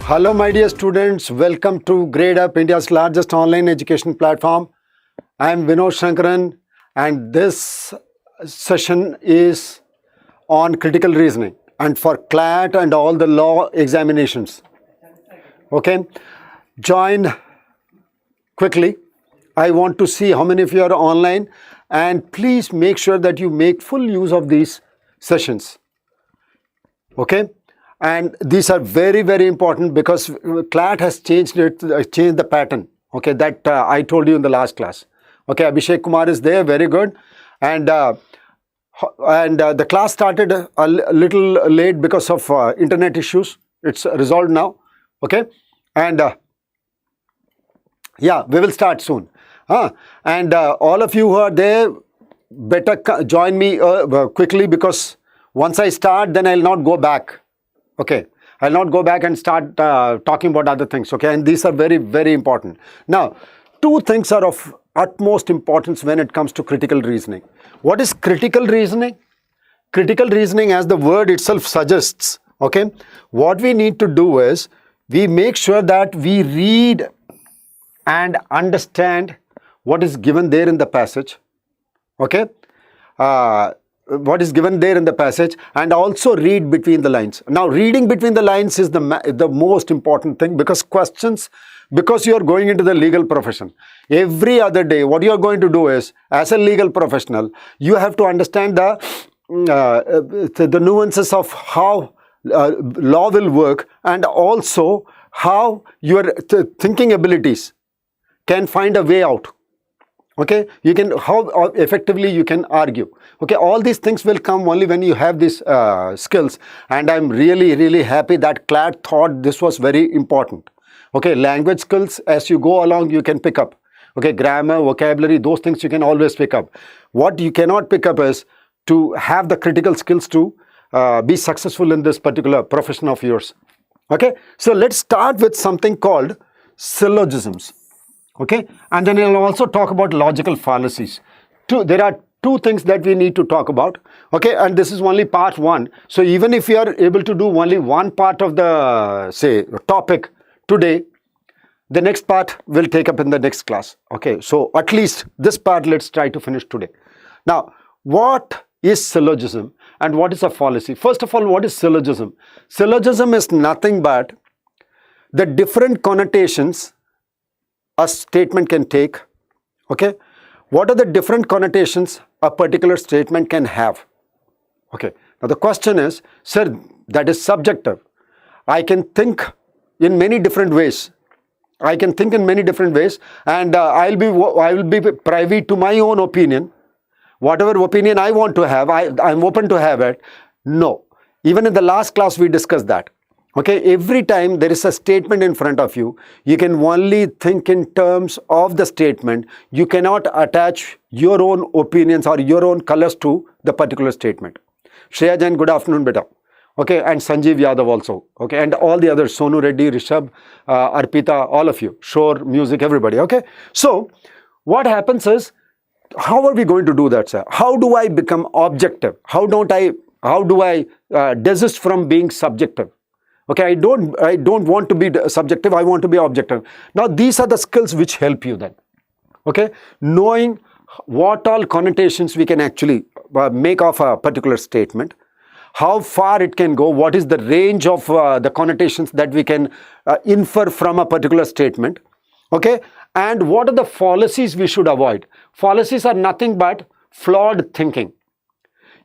Hello my dear students, welcome to Gradeup, India's largest online education platform. I am Vinod Shankaran and this session is on critical reasoning and for CLAT and all the law examinations. Okay, join quickly. I want to see how many of you are online and please make sure that you make full use of these sessions. Okay. And these are very, very important because CLAT has changed the pattern. Okay, that I told you in the last class. Okay, Abhishek Kumar is there, very good. And the class started a little late because of internet issues. It's resolved now. Okay, and yeah, we will start soon. And all of you who are there, better join me quickly because once I start, then I'll not go back. Okay, I'll not go back and start talking about other things, okay, and these are very, very important. Now, two things are of utmost importance when it comes to critical reasoning. What is critical reasoning? Critical reasoning, as the word itself suggests, okay, what we need to do is, we make sure that we read and understand what is given there in the passage, okay, what is given there in the passage, and also read between the lines. Now, reading between the lines is the most important thing because you are going into the legal profession. Every other day, what you are going to do is, as a legal professional, you have to understand the nuances of how law will work and also how your thinking abilities can find a way out. Okay, you can, how effectively you can argue. Okay, all these things will come only when you have these skills, and I'm really, really happy that CLAT thought this was very important. Okay, language skills, as you go along, you can pick up. Okay, grammar, vocabulary, those things you can always pick up. What you cannot pick up is to have the critical skills to be successful in this particular profession of yours. Okay, so let's start with something called syllogisms. Okay, and then I'll also talk about logical fallacies. There are two things that we need to talk about. Okay, and this is only part one. So even if you are able to do only one part of the, say, topic today, the next part will take up in the next class. Okay, so at least this part let's try to finish today. Now, what is syllogism and what is a fallacy? First of all, what is syllogism? Syllogism is nothing but the different connotations a statement can take. Okay, what are the different connotations a particular statement can have? Okay, now the question is, sir, that is subjective. I can think in many different ways. I can think in many different ways, and I will be privy to my own opinion. Whatever opinion I want to have, I'm open to have it. No, even in the last class we discussed that. Okay, every time there is a statement in front of you, you can only think in terms of the statement. You cannot attach your own opinions or your own colors to the particular statement. Shreya Jain, good afternoon, beta. Okay, and Sanjeev Yadav also. Okay, and all the others, Sonu Reddy, Rishabh, Arpita, all of you, Shore, Music, everybody. Okay, so what happens is, how are we going to do that, sir? How do I become objective? How do I desist from being subjective? Okay, I don't want to be subjective, I want to be objective. Now, these are the skills which help you then. Okay, knowing what all connotations we can actually make of a particular statement, how far it can go, what is the range of the connotations that we can infer from a particular statement. Okay, and what are the fallacies we should avoid? Fallacies are nothing but flawed thinking.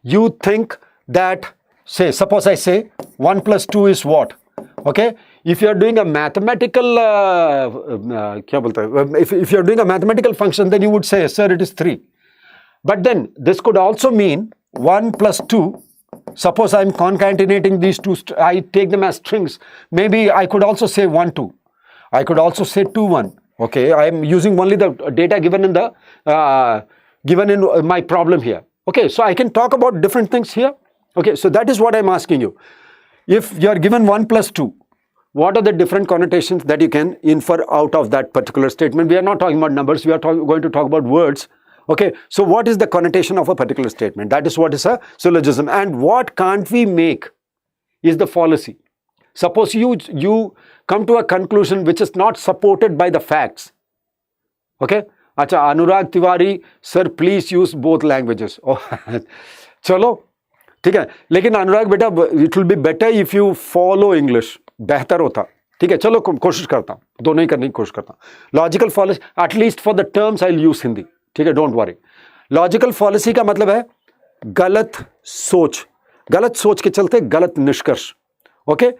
You think that, say, suppose I say 1 plus 2 is what? Okay, if you are doing a mathematical, if you are doing a mathematical function, then you would say, sir, it is 3. But then this could also mean 1 plus 2. Suppose I am concatenating these two, I take them as strings. Maybe I could also say 1, 2. I could also say 2, 1. Okay, I am using only the data given in the given in my problem here. Okay, so I can talk about different things here. Okay, so that is what I'm asking you. If you are given 1 plus 2, what are the different connotations that you can infer out of that particular statement? We are not talking about numbers, we are going to talk about words. Okay, so what is the connotation of a particular statement? That is what is a syllogism. And what can't we make is the fallacy. Suppose you come to a conclusion which is not supported by the facts. Okay? Acha, Anurag Tiwari, sir, please use both languages. Oh, chalo, ठीक है. लेकिन अनुराग बेटा, it will be better if you follow English. बेहतर होता. ठीक है, चलो कोशिश करता हूँ, दोनों ही करने की कोशिश करता हूँ. Logical fallacy, at least for the terms I will use Hindi. ठीक है, डोंट वरी. लॉजिकल फॉलेसी का मतलब है गलत सोच, गलत सोच के चलते गलत निष्कर्ष. Okay,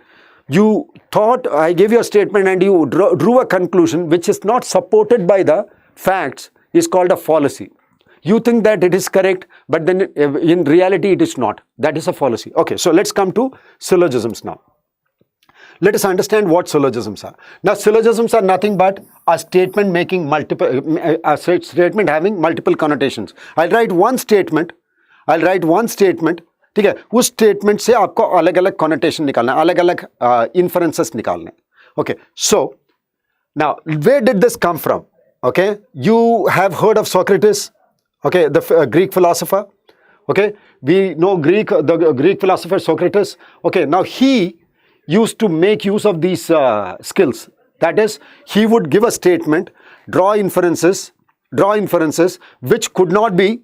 you thought, I gave you a statement and you drew a conclusion which is not supported by the facts, is called a fallacy. You think that it is correct, but then in reality it is not. That is a fallacy. Okay, so let's come to syllogisms now. Let us understand what syllogisms are. Now, syllogisms are nothing but a statement making a statement having multiple connotations. I'll write one statement. ठीक है, उस statement से आपको अलग अलग connotation निकालना, अलग अलग इन्फरेंसेस निकालने. Okay, so now where did this come from? Okay, you have heard of Socrates, okay, the Greek philosopher. Okay, we know the Greek philosopher Socrates. Okay, now he used to make use of these skills. That is, he would give a statement, draw inferences which could not be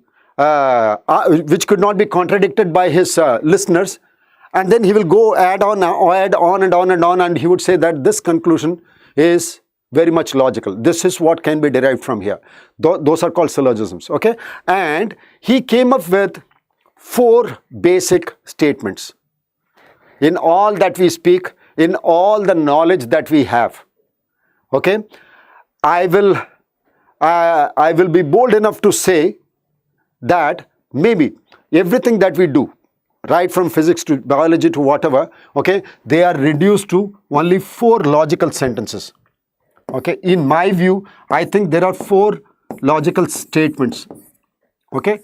contradicted by his listeners, and then he will go add on and on, and he would say that this conclusion is very much logical. This is what can be derived from here. Those are called syllogisms. Okay, and he came up with 4 basic statements in all that we speak, in all the knowledge that we have. Okay, I will be bold enough to say that maybe everything that we do, right from physics to biology to whatever, okay, they are reduced to only 4 logical sentences. Okay, in my view, I think there are 4 logical statements. Okay,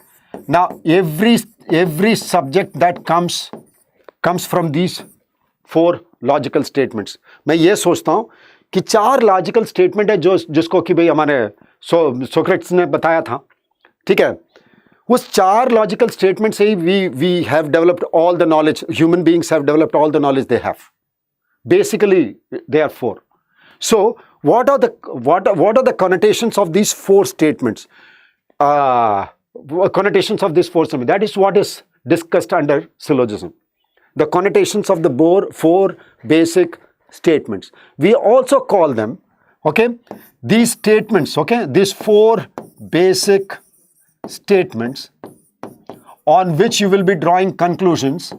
now every subject that comes from these 4 logical statements. मैं ये सोचता हूँ कि 4 logical statement है जिसको कि भाई हमारे सोक्रेटिस ने बताया था. ठीक है, उस 4 लॉजिकल स्टेटमेंट से ही we have developed all the knowledge. Human beings have developed all the knowledge they have. Basically, they are 4. So, what are the connotations of these 4 statements? Connotations of these 4 statements. That is what is discussed under syllogism. The connotations of the 4 basic statements. We also call them, okay, these statements, okay, these 4 basic statements on which you will be drawing conclusions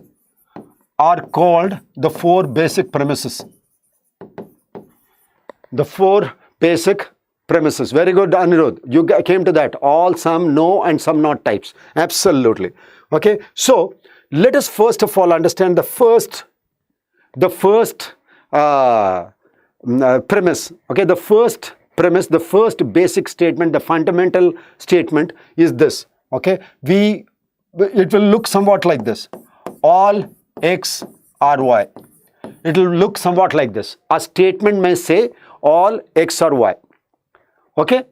are called the 4 basic premises. The 4 basic premises. Very good, Anirudh. You came to that. All, some, no, and some not types. Absolutely. Okay. So, let us first of all understand the first premise. Okay. The first premise, the first basic statement, the fundamental statement is this. Okay. It will look somewhat like this. All X are Y. It will look somewhat like this. A statement may say all X are Y. Okay.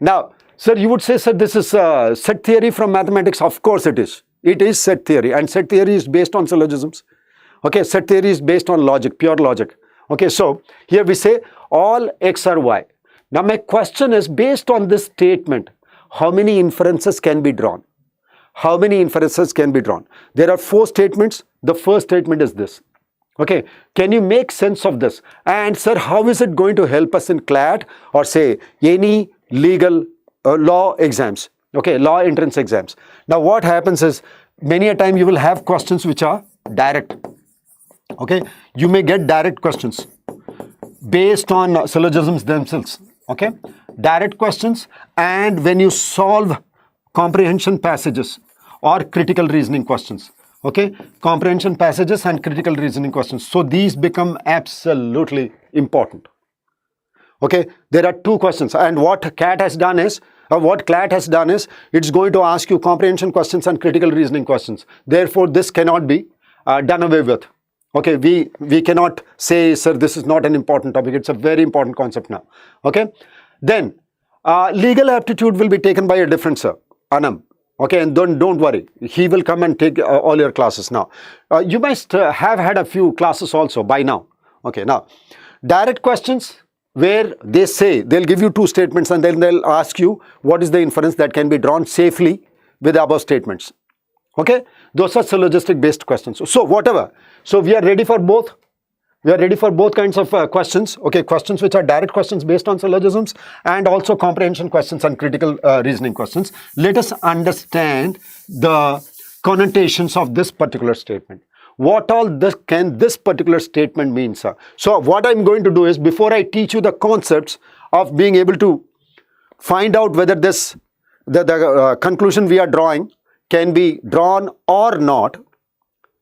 Now, sir, you would say, sir, this is set theory from mathematics. Of course it is. It is set theory, and set theory is based on syllogisms. Okay. Set theory is based on logic, pure logic. Okay. So, here we say all X are Y. Now, my question is, based on this statement, how many inferences can be drawn? How many inferences can be drawn? There are 4 statements. The first statement is this. Okay, can you make sense of this? And sir, how is it going to help us in CLAT or say any legal law exams? Okay, law entrance exams. Now, what happens is, many a time you will have questions which are direct. Okay, you may get direct questions based on syllogisms themselves. Okay, direct questions, and when you solve comprehension passages or critical reasoning questions. Okay, comprehension passages and critical reasoning questions. So these become absolutely important. Okay, there are 2 questions, and what CLAT has done is, it's going to ask you comprehension questions and critical reasoning questions. Therefore, this cannot be done away with. Okay, we cannot say, sir, this is not an important topic. It's a very important concept now. Okay, then legal aptitude will be taken by a different sir, Anam. Okay, and don't worry, he will come and take all your classes now. You must have had a few classes also by now. Okay, now Direct questions, where they say, they'll give you two statements and then they'll ask you what is the inference that can be drawn safely with the above statements. Okay, those are syllogistic based questions. So whatever. So we are ready for both. We are ready for both kinds of questions. Okay, questions which are direct questions based on syllogisms and also comprehension questions and critical reasoning questions. Let us understand the connotations of this particular statement. What all can this particular statement mean, sir? So what I'm going to do is, before I teach you the concepts of being able to find out whether this the conclusion we are drawing can be drawn or not.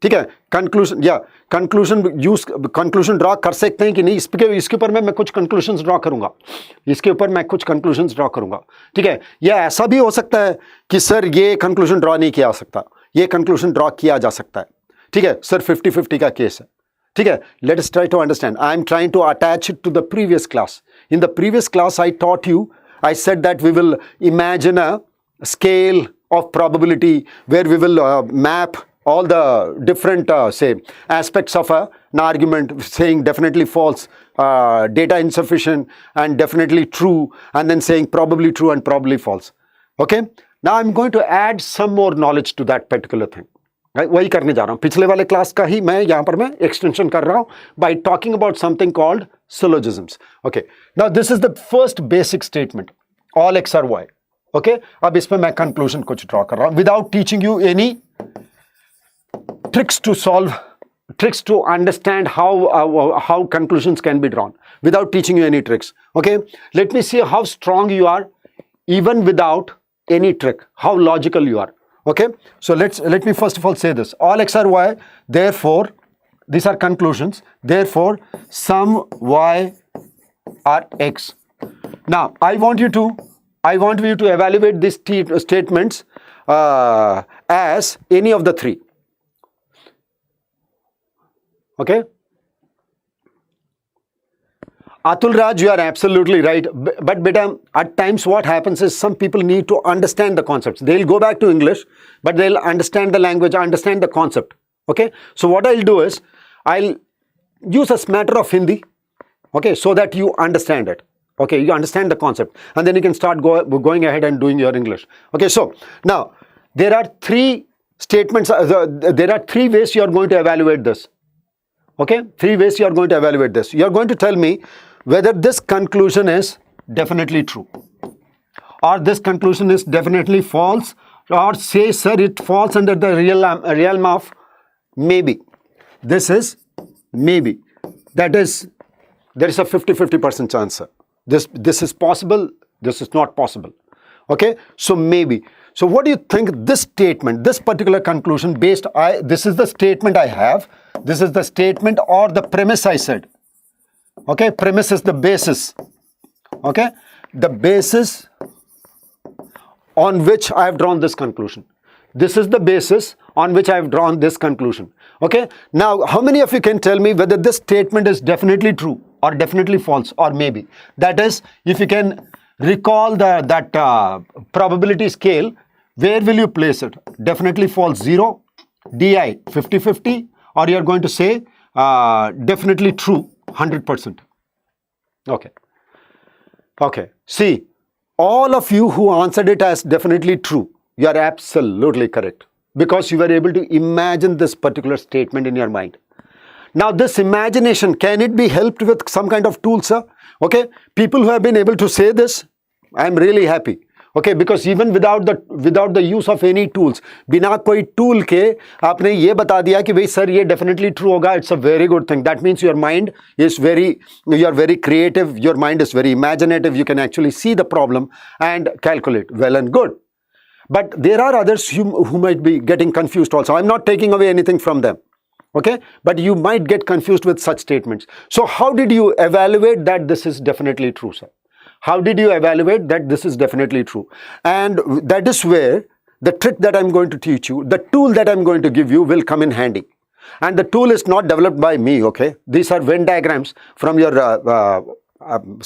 ठीक है, conclusion या conclusion draw कर सकते हैं कि नहीं, इसके ऊपर मैं कुछ कंक्लूजन्स ड्रॉ करूंगा, इसके ऊपर मैं कुछ कंक्लूजन्स ड्रॉ करूंगा. ठीक है, या ऐसा भी हो सकता है कि सर ये कंक्लूजन ड्रॉ नहीं किया जा सकता, ये कंक्लूजन ड्रॉ किया जा सकता है. ठीक है सर, 50-50 का केस है. ठीक है, let us try to understand. I am trying to attach it to the previous class. In the previous class I taught you, I said that we will imagine a scale of probability where we will map all the different say aspects of an argument, saying definitely false, data insufficient and definitely true, and then saying probably true and probably false. Okay, now I'm going to add some more knowledge to that particular thing. वही करने जा रहा हूँ. पिछले वाले class का ही मैं यहाँ पर मैं एक्सटेंशन कर रहा हूँ by talking about something called syllogisms. Okay, now this is the first basic statement, all x are y. Okay, अब इसमें मैं conclusion कुछ draw कर रहा हूँ without teaching you any tricks to understand how conclusions can be drawn, without teaching you any tricks. Okay, let me see how strong you are even without any trick, how logical you are. Okay, so let me first of all say this: all x are y, therefore these are conclusions, therefore some y are x. Now I want you to evaluate these statements as any of the three. Okay, Atul Raj, you are absolutely right. But beta, at times what happens is some people need to understand the concepts. They'll go back to English, but they'll understand the language, understand the concept. Okay, so what I'll do is, I'll use a smatter of Hindi, okay, so that you understand it. Okay, you understand the concept, and then you can start going ahead and doing your English. Okay, so now there are three statements, there are three ways you are going to evaluate this. Okay, three ways you are going to evaluate this. You are going to tell me whether this conclusion is definitely true, or this conclusion is definitely false, or say, sir, it falls under the realm of maybe. This is maybe. That is, there is a 50-50% chance, sir. This is possible, this is not possible. Okay, so maybe. So what do you think this statement, this particular conclusion based, this is the statement I have, this is the statement or the premise I said. Okay, premise is the basis. Okay, the basis on which I have drawn this conclusion. This is the basis on which I have drawn this conclusion. Okay, now how many of you can tell me whether this statement is definitely true or definitely false or maybe? That is, if you can recall that probability scale, where will you place it? Definitely false 0, DI 50-50, or you are going to say definitely true 100%. Okay. Okay. See, all of you who answered it as definitely true, you are absolutely correct, because you were able to imagine this particular statement in your mind. Now this imagination, can it be helped with some kind of tool, sir? Okay, people who have been able to say this, I am really happy. Okay, because even without the use of any tools, बिना कोई tool के आपने ये बता दिया कि भाई sir ये definitely true होगा, it's a very good thing. That means your mind is you are very creative, your mind is very imaginative, you can actually see the problem and calculate. Well and good. But there are others who might be getting confused also. I'm not taking away anything from them. Okay, but you might get confused with such statements. So how did you evaluate that this is definitely true, sir? How did you evaluate that this is definitely true? And that is where the trick that I'm going to teach you, the tool that I'm going to give you will come in handy. And the tool is not developed by me, okay? These are Venn diagrams from your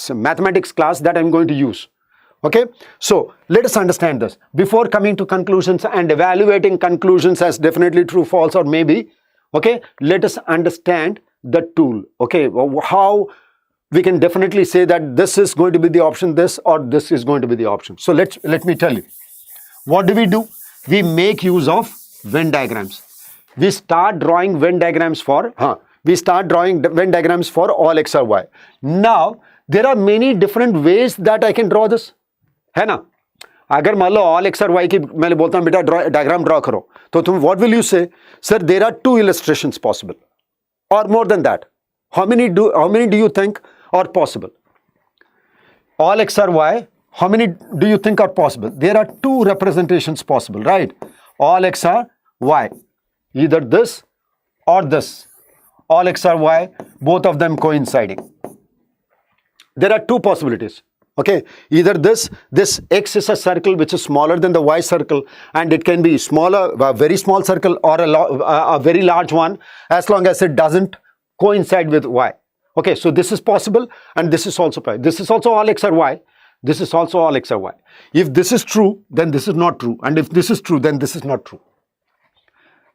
mathematics class that I'm going to use. Okay, so let us understand this. Before coming to conclusions and evaluating conclusions as definitely true, false or maybe, okay, let us understand the tool. Okay, how we can definitely say that this is going to be the option this, or this is going to be the option. So let me tell you. What do? We make use of Venn diagrams. We start drawing Venn diagrams for all x or y. Now there are many different ways that I can draw this, है ना? अगर मान लो all x और y की मैं बोलता हूँ बेटा डायग्राम ड्रॉ करो, तो तुम what will you say? Sir, there are 2 illustrations possible, or more than that. How many do you think are possible? All x or y, how many do you think are possible? There are 2 representations possible, right? All x or y, either this or this. All x or y, both of them coinciding. There are 2 possibilities. Okay, either this x is a circle which is smaller than the y circle, and it can be smaller, a very small circle, or a very large one, as long as it doesn't coincide with y. Okay, so this is possible, and this is also possible. This is also all x or y. This is also all x or y. If this is true, then this is not true, and if this is true, then this is not true.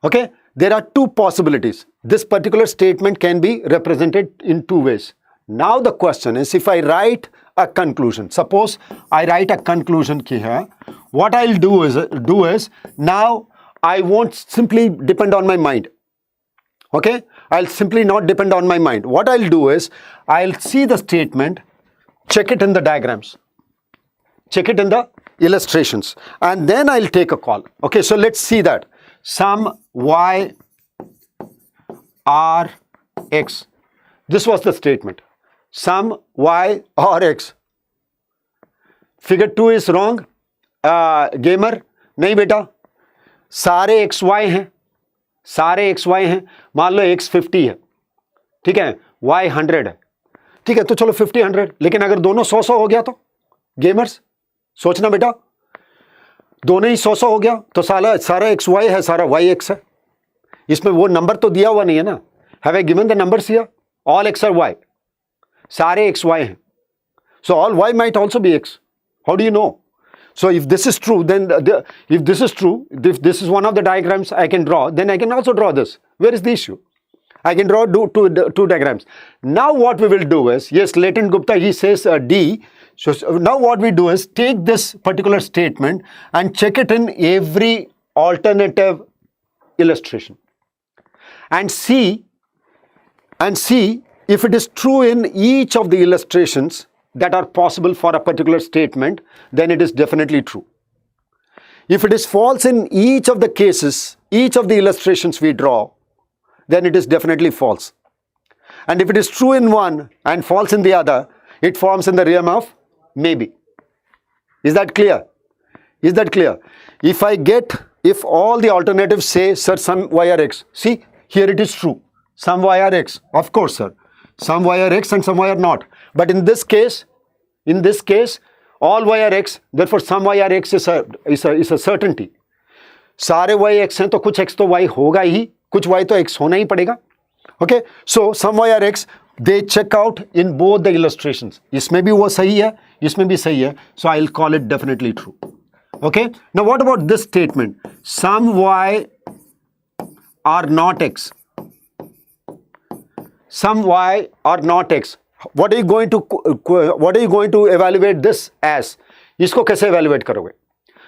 Okay, there are 2 possibilities. This particular statement can be represented in 2 ways. Now the question is, if I write a conclusion, suppose I write a conclusion here, what I'll do is now I won't simply depend on my mind. Okay, I'll simply not depend on my mind. What I'll do is I'll see the statement, check it in the diagrams, check it in the illustrations, and then I'll take a call. Okay, so let's see that. Some y are x. This was the statement. Some y or x. Figure 2 is wrong. Gamer, नहीं बेटा, सारे x y हैं, सारे x y हैं. मान लो x 50 है, ठीक है, y 100 है, ठीक है, तो चलो 50 100. लेकिन अगर दोनों 100 हो गया तो गेमर्स सोचना बेटा, दोनों ही 100 हो गया तो सारा एक्स वाई है, सारा वाई एक्स है. इसमें वो नंबर तो दिया हुआ नहीं है ना. Have I given the numbers here? All X are Y, सारे एक्स वाई हैं. So all y might also be x. How do you know? So if this is true, then if this is true, if this is one of the diagrams I can draw, then I can also draw this. Where is the issue? I can draw two diagrams. Now what we will do is, yes, Leighton Gupta, he says D. So now what we do is take this particular statement and check it in every alternative illustration and see if it is true in each of the illustrations that are possible for a particular statement, then it is definitely true. If it is false in each of the cases, each of the illustrations we draw, then it is definitely false. And if it is true in one and false in the other, it forms in the realm of maybe. Is that clear? Is that clear? If all the alternatives say, sir, some y are x. See, here it is true. Some y are x. Of course, sir. Some y are x and some y are not. But in this case, all y are x. Therefore, some y are x is a certainty. सारे y x हैं तो कुछ x तो y होगा ही, कुछ y तो x होना ही पड़ेगा. Okay, so some y are x. They check out in both the illustrations. इसमें भी वो सही है, इसमें भी सही है. So I'll call it definitely true. Okay. Now what about this statement? Some y are not x. Some y are not x. What are you going to evaluate this as? इसको कैसे evaluate करोगे?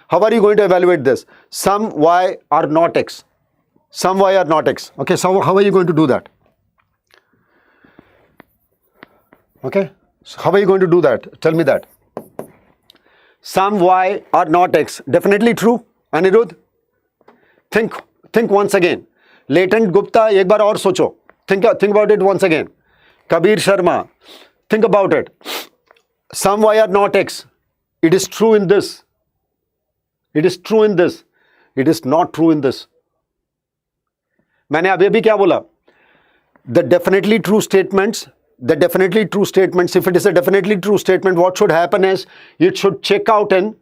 How are you going to evaluate this? Some y are not x. Some y are not x. Okay, so how are you going to do that? Okay, so how are you going to do that? Tell me that. Some y are not x. Definitely true. Anirudh, think once again. Leighton Gupta, एक बार और सोचो. Think about it once again. Kabir Sharma, think about it. Some y are not x. It is true in this. It is true in this. It is not true in this. मैंने अभी क्या बोला? The definitely true statements, if it is a definitely true statement, what should happen is it should check out in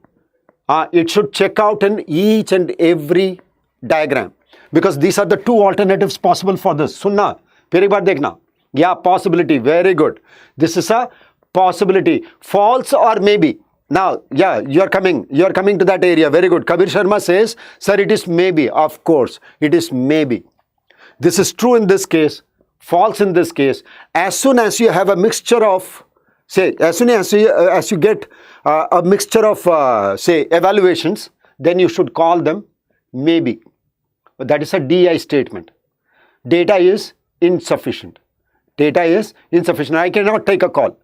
each and every diagram, because these are the 2 alternatives possible for this. सुनना, फिर एक बार देखना. Yeah, possibility. Very good. This is a possibility. False or maybe. Now, yeah, you are coming to that area. Very good. Kabir Sharma says, sir, it is maybe. Of course, it is maybe. This is true in this case, false in this case. As soon as you have a mixture of, say, as soon as you get a mixture of, say, evaluations, then you should call them maybe. That is a DI statement. Data is insufficient. Data is insufficient. I cannot take a call.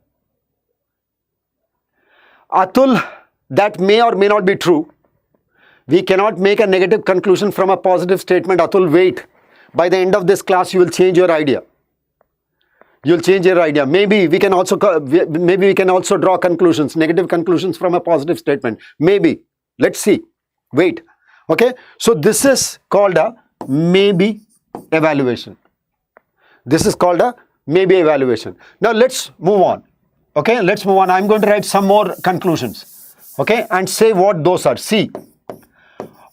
Atul, that may or may not be true. We cannot make a negative conclusion from a positive statement. Atul, wait. By the end of this class, you will change your idea. You'll change your idea. Maybe we can also draw conclusions, negative conclusions from a positive statement. Maybe. Let's see. Wait. Okay. So this is called a maybe evaluation. This is called a maybe evaluation. Now let's move on. Okay. Let's move on. I'm going to write some more conclusions. Okay. And say what those are. See.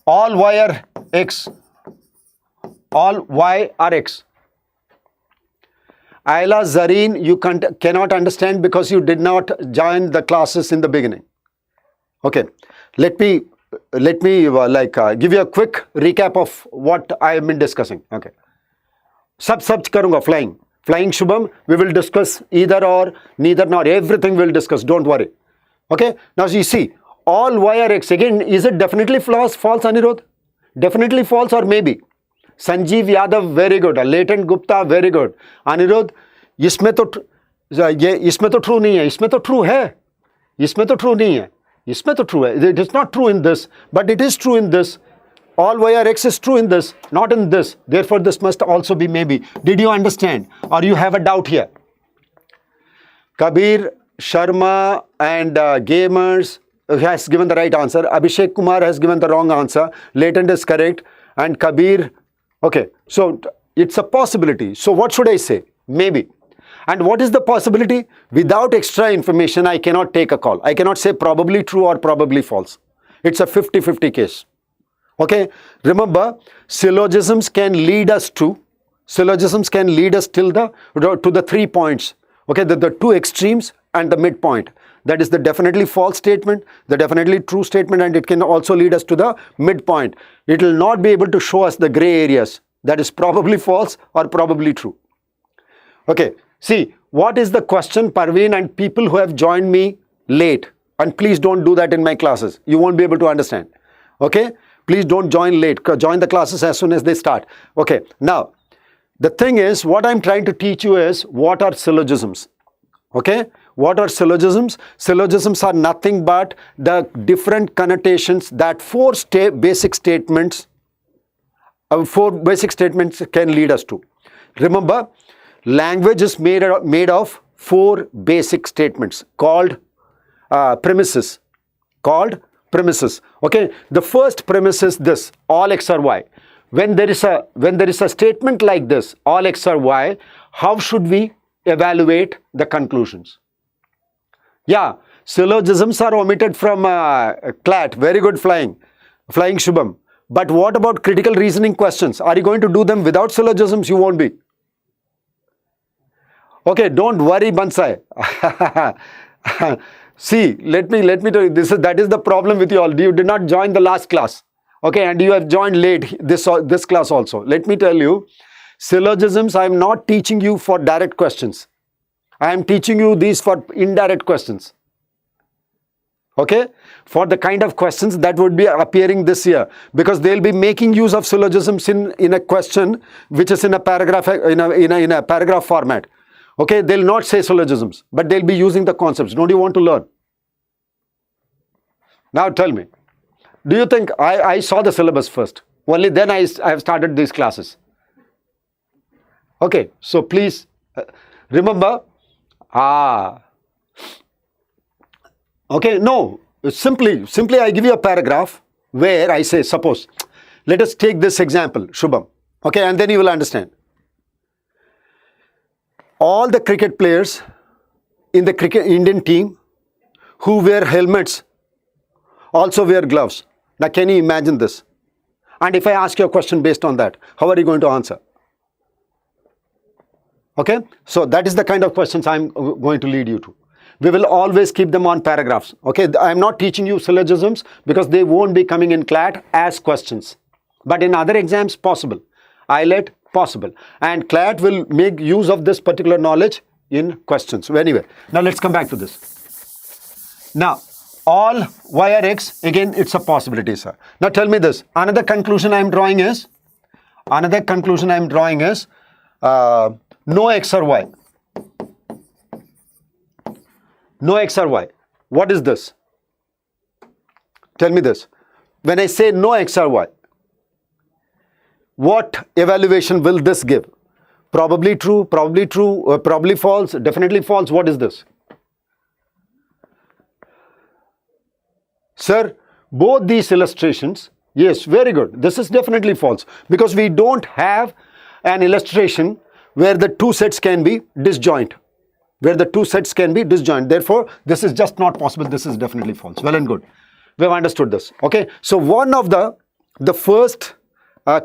All y are x. All y are x. Ayla, Zareen, you cannot understand because you did not join the classes in the beginning. Okay, let me give you a quick recap of what I have been discussing. Okay, sab karunga, flying Shubham, we will discuss either or, neither nor, everything we'll discuss, don't worry. Okay, now you see, all y are x, again, is it definitely false, Anirudh? Definitely false or maybe? Sanjeev Yadav, very good. Latent Gupta, very good. Anirudh, इसमें तो true नहीं है, इसमें तो true है, इसमें तो true नहीं है, इसमें तो true है. It is not true in this, but it is true in this. All y are x is true in this, not in this. Therefore, this must also be maybe. Did you understand? Or you have a doubt here? Kabir Sharma and Gamers has given the right answer. Abhishek Kumar has given the wrong answer. Latent is correct. And Kabir. Okay, so it's a possibility. So what should I say? Maybe. And what is the possibility? Without extra information, I cannot take a call. I cannot say probably true or probably false. It's a 50-50 case. Okay, remember, syllogisms can lead us till the 3 points. Okay, the two extremes and the midpoint. That is the definitely false statement, the definitely true statement, and it can also lead us to the midpoint. It will not be able to show us the gray areas. That is probably false or probably true. Okay, see, what is the question, Parveen, and people who have joined me late? And please don't do that in my classes. You won't be able to understand. Okay, please don't join late. Join the classes as soon as they start. Okay, now, the thing is, what I'm trying to teach you is, what are syllogisms? Okay, what are syllogisms? Syllogisms are nothing but the different connotations that four basic statements can lead us to. Remember, language is made of four basic statements called premises. Okay, the first premise is this: all x are y. When there is a statement like this, all x are y, how should we evaluate the conclusions? Yeah, syllogisms are omitted from CLAT. Very good, flying Shubham. But what about critical reasoning questions? Are you going to do them without syllogisms? You won't be. Okay, don't worry, Bansai. See, let me tell you, that is the problem with you all. You did not join the last class. Okay, and you have joined late this class also. Let me tell you, syllogisms I am not teaching you for direct questions. I am teaching you these for indirect questions. Okay, for the kind of questions that would be appearing this year, because they'll be making use of syllogisms in a question which is in a paragraph in a paragraph format. Okay, they'll not say syllogisms, but they'll be using the concepts. Don't you want to learn? Now tell me, do you think I saw the syllabus first? Only then I have started these classes. Okay, so please remember. Okay, no, simply I give you a paragraph where I say, suppose, let us take this example, Shubham. Okay, and then you will understand. All the cricket players in the Indian team who wear helmets also wear gloves. Now, can you imagine this? And if I ask you a question based on that, how are you going to answer? Okay, so that is the kind of questions I'm going to lead you to. We will always keep them on paragraphs. Okay, I'm not teaching you syllogisms because they won't be coming in CLAT as questions. But in other exams, possible. AILET, possible. And CLAT will make use of this particular knowledge in questions. So anyway, now let's come back to this. Now, all y are x, again, it's a possibility, sir. Now tell me this. Another conclusion I'm drawing is, no x or y. No x or y. What is this? Tell me this. When I say no x or y, what evaluation will this give? Probably true, probably false, definitely false. What is this? Sir, both these illustrations, yes, very good. This is definitely false because we don't have an illustration where the two sets can be disjoint. Therefore, this is just not possible. This is definitely false. Well and good. We have understood this. Okay. So one of the first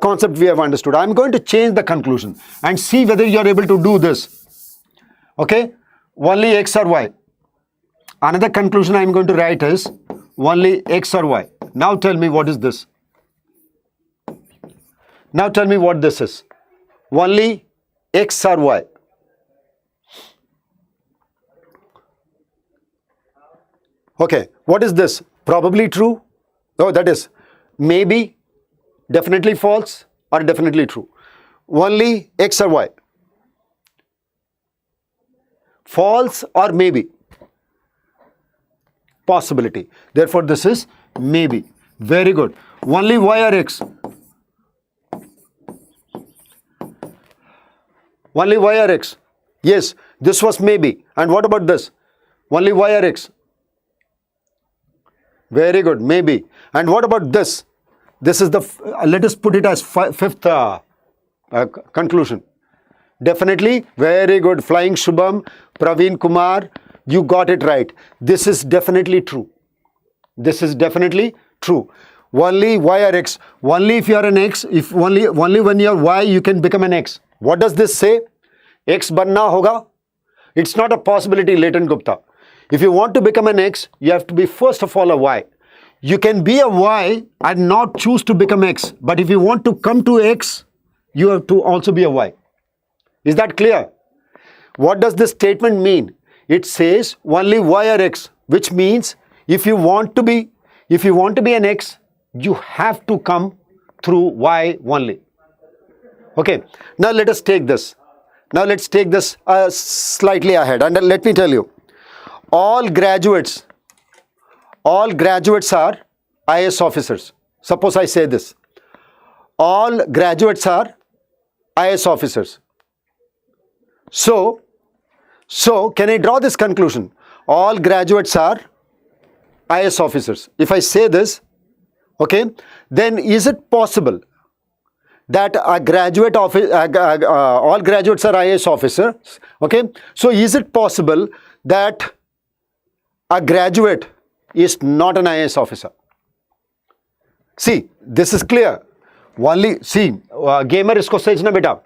concept we have understood. I'm going to change the conclusion and see whether you are able to do this. Okay. Only x or y. Another conclusion I'm going to write is only x or y. Now tell me what is this. Now tell me what this is. Only x or y. Okay, what is this? Probably true? Oh, that is maybe, definitely false, or definitely true. Only x or y. False or maybe. Possibility. Therefore, this is maybe. Very good. Only y or x. Only y or x. Yes, this was maybe. And what about this? Only y or x. Very good, maybe. And what about this? This is the, let us put it as fifth conclusion. Definitely, very good. Flying Shubham, Praveen Kumar, you got it right. This is definitely true. This is definitely true. Only y or x. Only if you are an x, if only when you are y, you can become an x. What does this say? X banna hoga. It's not a possibility, Leighton Gupta. If you want to become an x, you have to be first of all a y. You can be a y and not choose to become x. But if you want to come to x, you have to also be a y. Is that clear? What does this statement mean? It says only y or x, which means if you want to be an x, you have to come through y only. Okay, now let us take this. Now let's take this slightly ahead, and let me tell you. All graduates are IAS officers. Suppose I say this. All graduates are IAS officers. So can I draw this conclusion? All graduates are IAS officers. If I say this, okay, then is it possible that a graduate office, all graduates are IAS officers? Okay, so is it possible that a graduate is not an IAS officer? See, this is clear. Only, see, gamer isko समझना बेटा.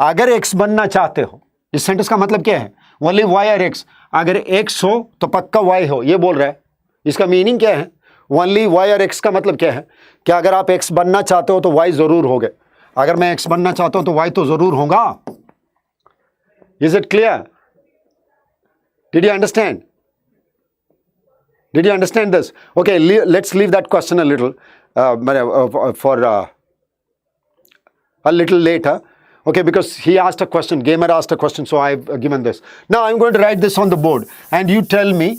अगर x बनना चाहते हो, इस sentence का मतलब क्या है? Only y और x. अगर x हो तो पक्का y हो, ये बोल रहा है. इसका मीनिंग क्या है? Only y और x का मतलब क्या है? कि अगर आप x बनना चाहते हो तो y जरूर होगे. अगर मैं x बनना चाहता हूं तो y तो जरूर होगा. Is it clear? Did you understand? Did you understand this? Okay, let's leave that question a little for a little later. Okay, because he asked a question, gamer asked a question, so I've given this. Now I'm going to write this on the board, and you tell me,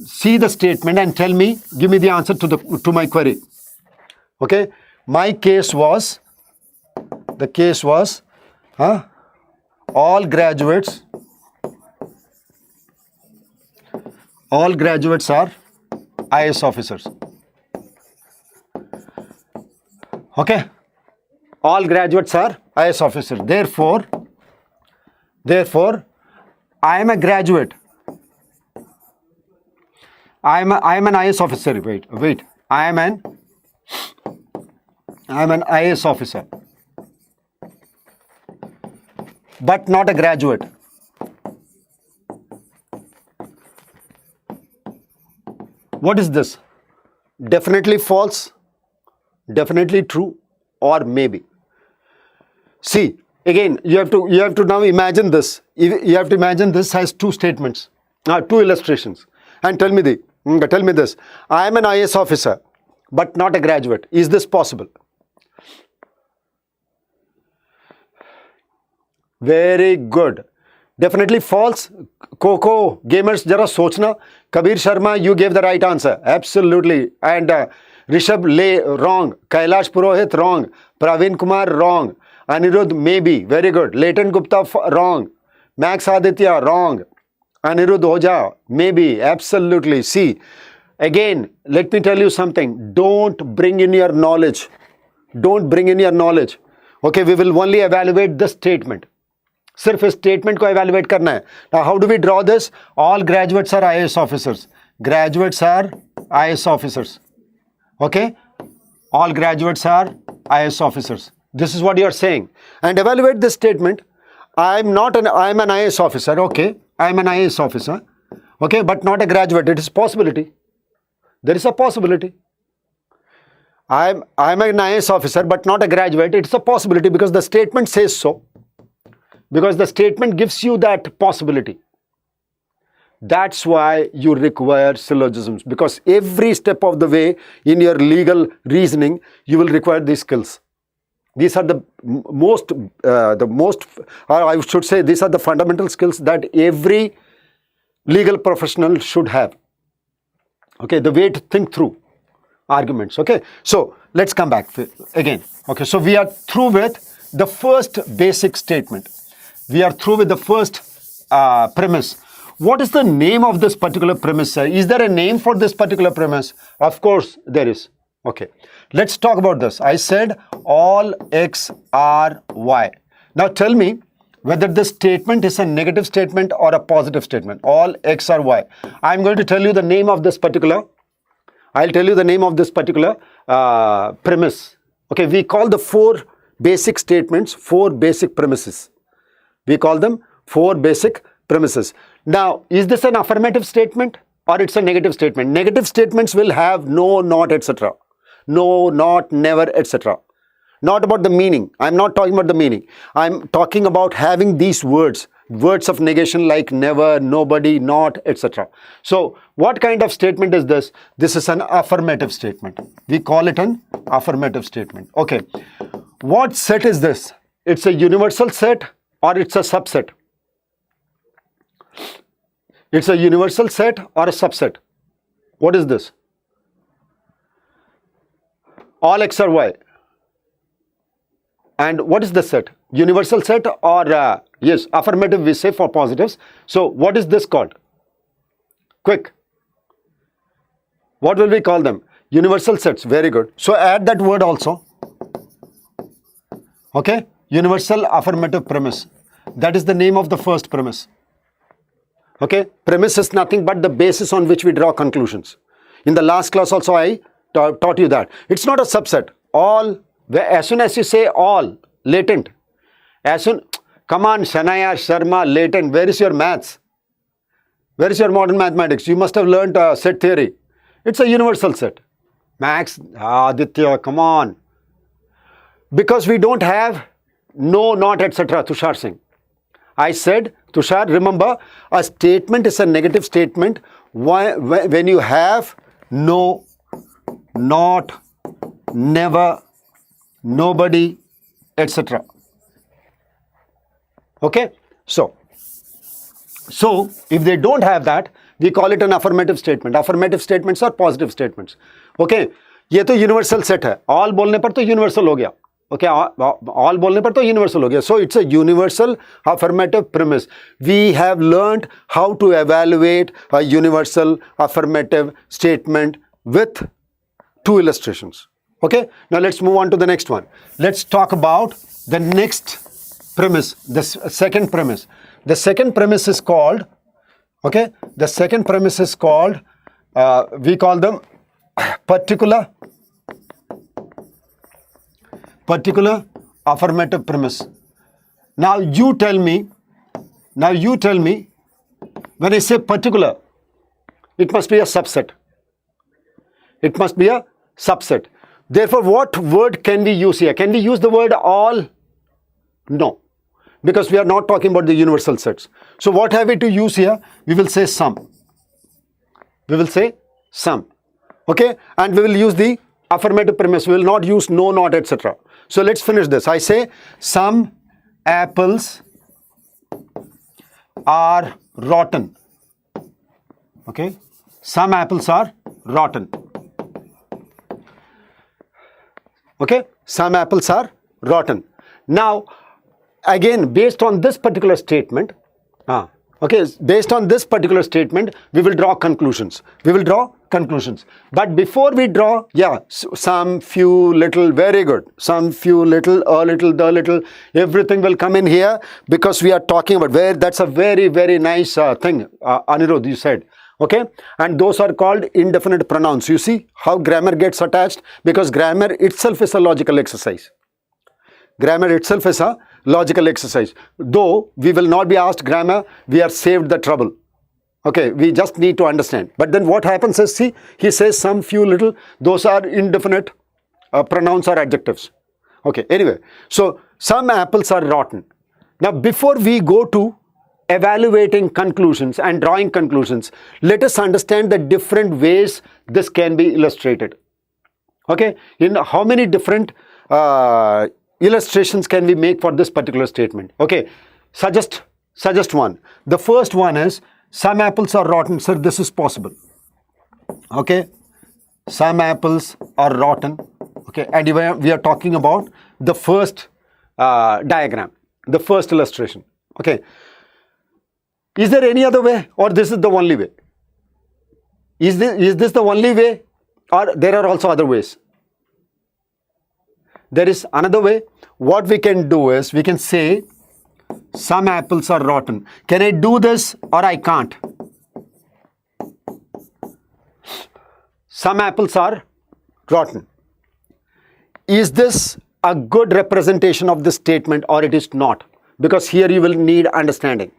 see the statement and tell me, give me the answer to my query. Okay, my case was, the case was, all graduates are IAS officers. Okay, all graduates are IAS officers. Therefore, I am a graduate. I am an IAS officer. Wait. I am an IAS officer, but not a graduate. What is this? Definitely false, definitely true, or maybe. See, Again, you have to now imagine this. You have to imagine this has two statements, two illustrations, and tell me this. I am an IAS officer, but not a graduate. Is this possible? Very good. Definitely false. Coco gamers, jara sochna. Kabir Sharma, you gave the right answer. Absolutely. And Rishabh Lay, wrong. Kailash Purohit, wrong. Praveen Kumar, wrong. Anirudh, maybe. Very good. Leighton Gupta, wrong. Max Aditya, wrong. Anirudh Oja, maybe. Absolutely. See, again, let me tell you something. Don't bring in your knowledge. Don't bring in your knowledge. Okay, we will only evaluate the statement. सिर्फ इस statement को evaluate करना है. Now, how do we draw this? All graduates are IAS officers. Graduates are IAS officers. Okay? All graduates are IAS officers. This is what you are saying. And evaluate this statement. I am an IAS officer. Okay. I am an IAS officer. Okay, but not a graduate. It is a possibility. There is a possibility. I am an IAS officer, but not a graduate. It's a possibility because the statement says so. Because the statement gives you that possibility. That's why you require syllogisms, because every step of the way in your legal reasoning, you will require these skills. These are the most, I should say, these are the fundamental skills that every legal professional should have. Okay, the way to think through arguments. Okay, so let's come back again. Okay, so we are through with the first basic statement. We are through with the first premise. What is the name of this particular premise, sir? Is there a name for this particular premise? Of course, there is. Okay, let's talk about this. I said all X are Y. Now tell me whether this statement is a negative statement or a positive statement. All X are Y. I'm going to tell you the name of this particular. I'll tell you the name of this particular premise. Okay, we call the four basic statements, four basic premises. We call them four basic premises. Now, is this an affirmative statement or it's a negative statement? Negative statements will have no, not, etc. No, not, never, etc. Not about the meaning. I'm not talking about the meaning. I'm talking about having these words of negation like never, nobody, not, etc. So, what kind of statement is this? This is an affirmative statement. We call it an affirmative statement. Okay. What set is this? It's a universal set or it's a subset? It's a universal set or a subset? What is this? All X are Y. And what is the set? Universal set or, yes, affirmative we say for positives. So, what is this called? Quick. What will we call them? Universal sets. Very good. So, add that word also. Okay. Universal affirmative premise. That is the name of the first premise. Okay. Premise is nothing but the basis on which we draw conclusions. In the last class also I taught you that. It's not a subset. All, as soon as you say all, latent. As soon, come on, Shanaya, Sharma, latent. Where is your maths? Where is your modern mathematics? You must have learned set theory. It's a universal set. Max, Aditya, come on. Because we don't have no, not, etc. Tushar Singh. I said, Tushar, remember, a statement is a negative statement when you have no, not, never, nobody, etc. Okay? So, if they don't have that, we call it an affirmative statement. Affirmative statements are positive statements. Okay? ये तो universal set है. All बोलने पर तो universal हो गया. Okay, all बोलने पर तो universal हो गया. So, it's a universal affirmative premise. We have learned how to evaluate a universal affirmative statement with two illustrations. Okay, now let's move on to the next one. Let's talk about the next premise, the second premise. The second premise is called, okay, the second premise is called, we call them particular affirmative premise. Now you tell me, when I say particular, it must be a subset. It must be a subset. Therefore, what word can we use here? Can we use the word all? No. because we are not talking about the universal sets. So what have we to use here? We will say sum. We will say sum. Okay, and we will use the affirmative premise. We will not use no, not, etc. So let's finish this. I say some apples are rotten. Okay, some apples are rotten. Okay, some apples are rotten. Now, again, based on this particular statement, based on this particular statement, we will draw conclusions. We will draw conclusions. But before we draw, some, few, little, very good. Some, few, little, a little, the little, everything will come in here because we are talking about that's a very, very nice thing, Anirudh, you said. Okay, and those are called indefinite pronouns. You see how grammar gets attached, because grammar itself is a logical exercise. Grammar itself is a logical exercise. Though we will not be asked grammar, we are saved the trouble. Okay, we just need to understand. But then what happens is, see, he says some, few, little, those are indefinite pronouns or adjectives. Okay, anyway, so some apples are rotten. Now, before we go to evaluating conclusions and drawing conclusions, let us understand the different ways this can be illustrated. Okay, in how many different illustrations can we make for this particular statement? Okay, suggest one. The first one is some apples are rotten. Sir, this is possible. Okay, some apples are rotten. Okay, and we are talking about the first diagram, the first illustration. Okay, is there any other way, or this is the only way? Is this the only way, or there are also other ways? There is another way. What we can do is, we can say some apples are rotten. Can I do this or I can't? Some apples are rotten. Is this a good representation of this statement or it is not? Because here you will need understanding.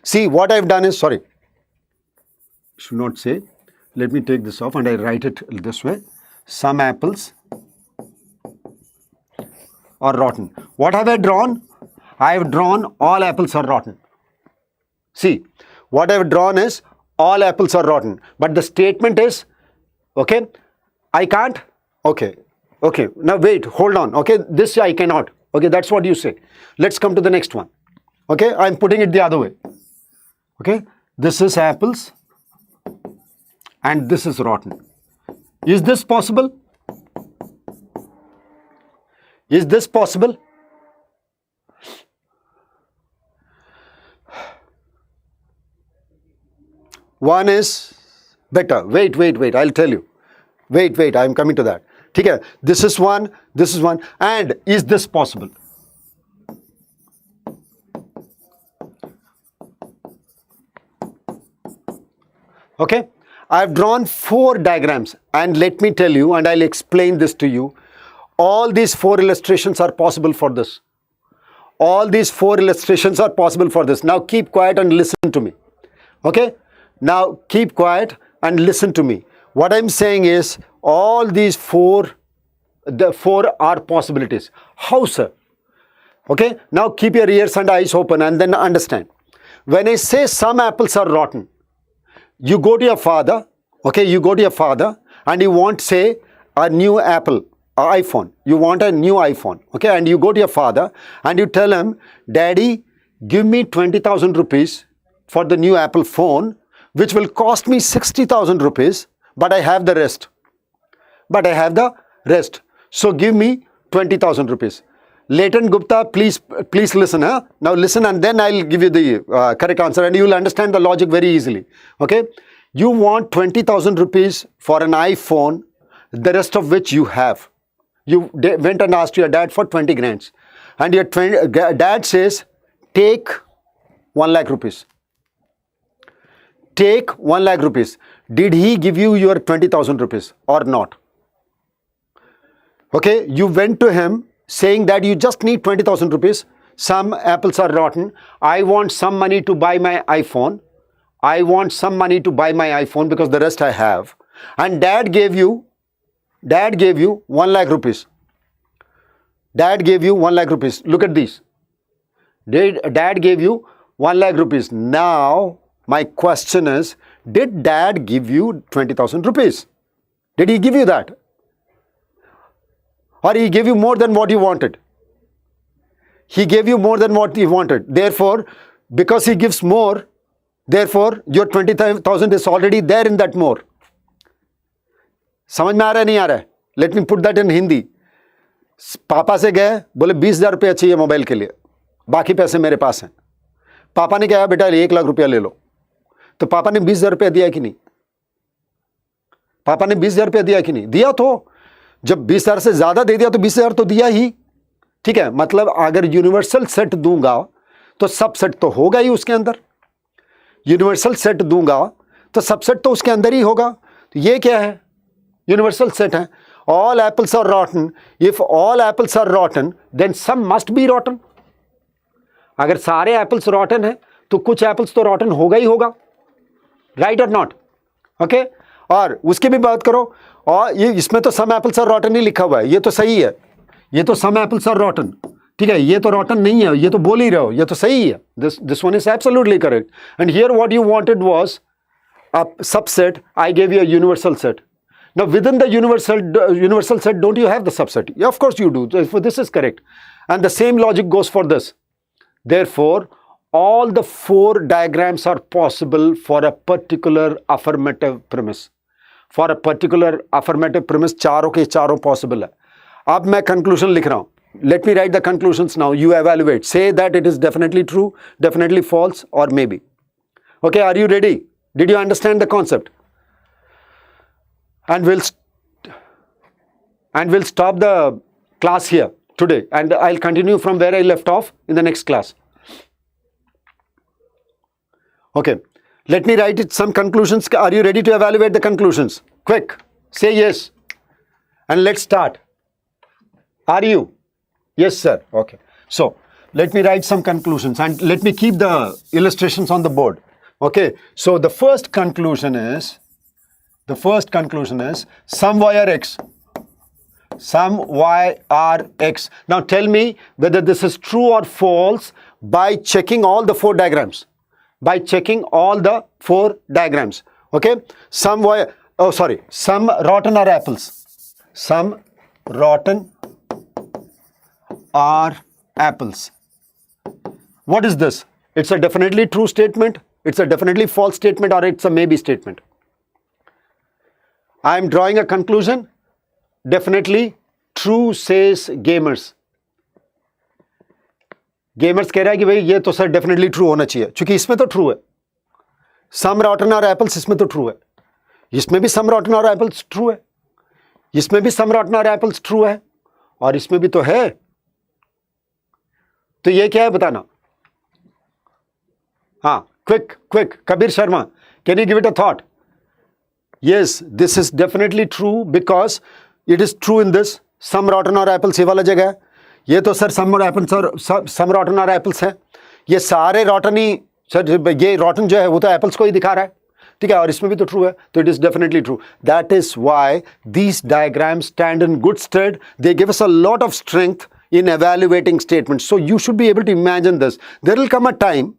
See, what I've done is, sorry, should not say, let me take this off and I write it this way. Some apples are rotten. What have I drawn? I have drawn all apples are rotten. See, what I have drawn is all apples are rotten. But the statement is, okay, I can't. Okay, now wait, hold on. Okay, this I cannot. Okay, that's what you say. Let's come to the next one. Okay, I'm putting it the other way. Okay, this is apples and this is rotten. Is this possible? Is this possible? One is better. Wait, I'll tell you. Wait, I'm coming to that. Okay, this is one, and is this possible? Okay, I've drawn 4 diagrams, and let me tell you, and I'll explain this to you. All these 4 illustrations are possible for this. All these 4 illustrations are possible for this. Now keep quiet and listen to me. Okay, now keep quiet and listen to me. What I'm saying is, all these 4 are possibilities. How, sir? Okay, now keep your ears and eyes open and then understand. When I say some apples are rotten, you go to your father, okay, you go to your father and you want, say, a new Apple, iPhone. You want a new iPhone, okay, and you go to your father and you tell him, Daddy, give me 20,000 rupees for the new Apple phone, which will cost me 60,000 rupees, but I have the rest. So give me 20,000 rupees. Leighton Gupta, please listen. Huh? Now listen, and then I'll give you the correct answer, and you will understand the logic very easily. Okay, you want 20,000 rupees for an iPhone, the rest of which you have. You went and asked your dad for 20 grand, and your dad says, take 1 lakh rupees. Take 1 lakh rupees. Did he give you your 20,000 rupees or not? Okay, you went to him saying that you just need 20,000 rupees. Some apples are rotten. I want some money to buy my iPhone. Because the rest I have. And dad gave you 1 lakh rupees. Look at these. Dad gave you 1 lakh rupees. Now, my question is, did dad give you 20,000 rupees? Did he give you that? Or he gave you more than what you wanted? He gave you more than what you wanted. Therefore, because he gives more, therefore, your 20,000 is already there in that more. समझ में आ रहा है नहीं आ रहा है? Let me put that in Hindi. पापा से गए, बोले 20,000 रुपया चाहिए मोबाइल के लिए, बाकी पैसे मेरे पास हैं. पापा ने कहा बेटा 1 लाख रुपया ले लो. तो पापा ने 20,000 रुपया दिया कि नहीं? पापा ने 20,000 रुपया दिया कि नहीं? दिया. तो जब 20,000 से ज्यादा दे दिया तो 20,000 तो दिया ही. ठीक है, मतलब अगर यूनिवर्सल सेट दूंगा तो सबसेट तो होगा ही उसके अंदर. यूनिवर्सल सेट दूंगा तो सबसेट तो उसके अंदर ही होगा. तो ये क्या है? यूनिवर्सल सेट है. All apples are rotten. If all apples are rotten then some must be rotten. अगर सारे एप्पल्स रॉटन है तो कुछ एप्पल्स तो रॉटन होगा ही होगा. राइट और नॉट? ओके. और उसकी भी बात करो, और ये इसमें तो सम एप्पल्स आर रॉटन ही लिखा हुआ है. ये तो सही है. ये तो सम एप्पल्स आर रॉटन. ठीक है, ये तो रॉटन नहीं है, ये तो बोल ही रहे हो, ये तो सही है. This one is absolutely correct. And here what you wanted was a subset. I gave you a universal set. Now within the universal set, don't you have the subset? Yeah, of course you do. So this is correct. And the same logic goes for this. Therefore, all the 4 diagrams are possible for a particular affirmative premise. For a particular affirmative premise, चारों के चारों possible है. अब मैं conclusion लिख रहा हूँ. Let me write the conclusions now. You evaluate. Say that it is definitely true, definitely false, or maybe. Okay, are you ready? Did you understand the concept? And we'll stop the class here today, and I'll continue from where I left off in the next class. Okay, let me write it some conclusions. Are you ready to evaluate the conclusions? Quick, say yes, and let's start. Are you? Yes, sir. Okay. So let me write some conclusions, and let me keep the illustrations on the board. Okay. So the first conclusion is some y are x. Some y are x. Now tell me whether this is true or false by checking all the 4 diagrams. By checking all the 4 diagrams. Okay. Some rotten are apples. Some rotten are apples. What is this? It's a definitely true statement, it's a definitely false statement, or it's a maybe statement. I am drawing a conclusion. Definitely true says gamers. Gamers कह रहा है कि भाई ये तो sir definitely true होना चाहिए, क्योंकि इसमें तो ट्रू है. सम रॉटन और एप्पल्स, इसमें तो ट्रू है. इसमें भी सम रॉटन और एप्पल्स ट्रू है. इसमें भी सम रॉटन और एप्पल्स ट्रू है, और इसमें भी तो है. तो ये क्या है बताना? हाँ, quick. Kabir Sharma, can you give it a thought? Yes, this is definitely true because it is true in this. Some rotten or apples ये वाला जगह है. ये तो sir some rotten or apples है. ये सारे rotten ही सर, ये rotten जो है वो तो apples को ही दिखा रहा है. ठीक है, और इसमें भी तो true है, तो it is definitely true. That is why these diagrams stand in good stead. They give us a lot of strength in evaluating statements. So you should be able to imagine this. There will come a time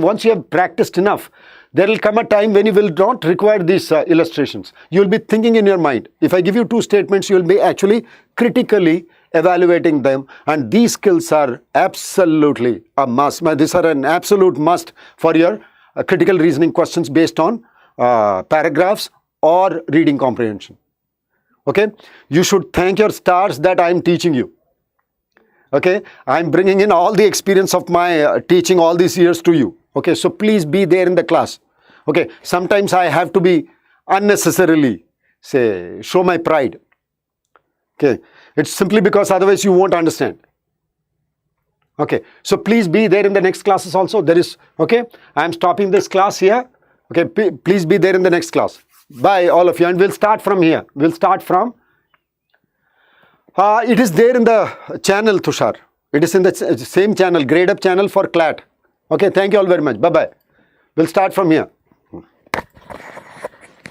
once you have practiced enough, there will come a time when you will not require these illustrations. You will be thinking in your mind. If I give you 2 statements, you will be actually critically evaluating them, and these skills are absolutely a must. These are an absolute must for your critical reasoning questions based on paragraphs or reading comprehension. Okay, you should thank your stars that I am teaching you. Okay, I am bringing in all the experience of my teaching all these years to you. Okay, so please be there in the class. Okay, sometimes I have to be unnecessarily, show my pride. Okay, it's simply because otherwise you won't understand. Okay, so please be there in the next classes also. Okay, I am stopping this class here. Okay, please be there in the next class. Bye all of you, and we'll start from here. It is there in the channel, Tushar. It is in the same channel, Gradeup channel for CLAT. Okay, thank you all very much. Bye-bye. We'll start from here.